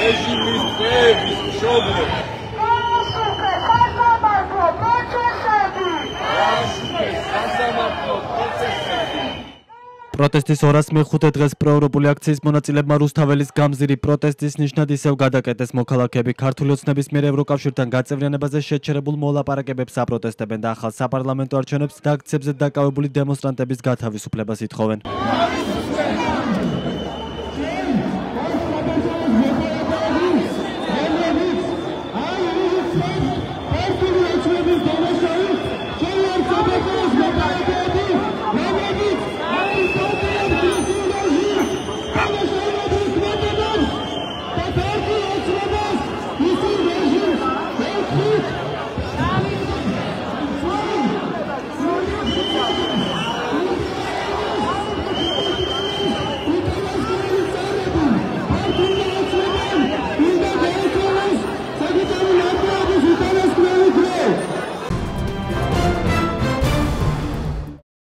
რეჟიმის წევის მშობლები. პროტესტის 205 დღეს პროევროპული აქციის მონაწილებმა რუსთაველის გამზირი პროტესტის ნიშნად ისევ გადაკეტეს მოქალაქეები. ქართული ოცნების მიერ ევროკავშირთან გაწევრიანებაზე შეჩერებულ მოლაპარაკებებს აპროტესტებენ და ახალ საპარლამენტო არჩევნებს და აქციებზე დაკავებული დემონსტრანტების გათავისუფლებას ითხოვენ.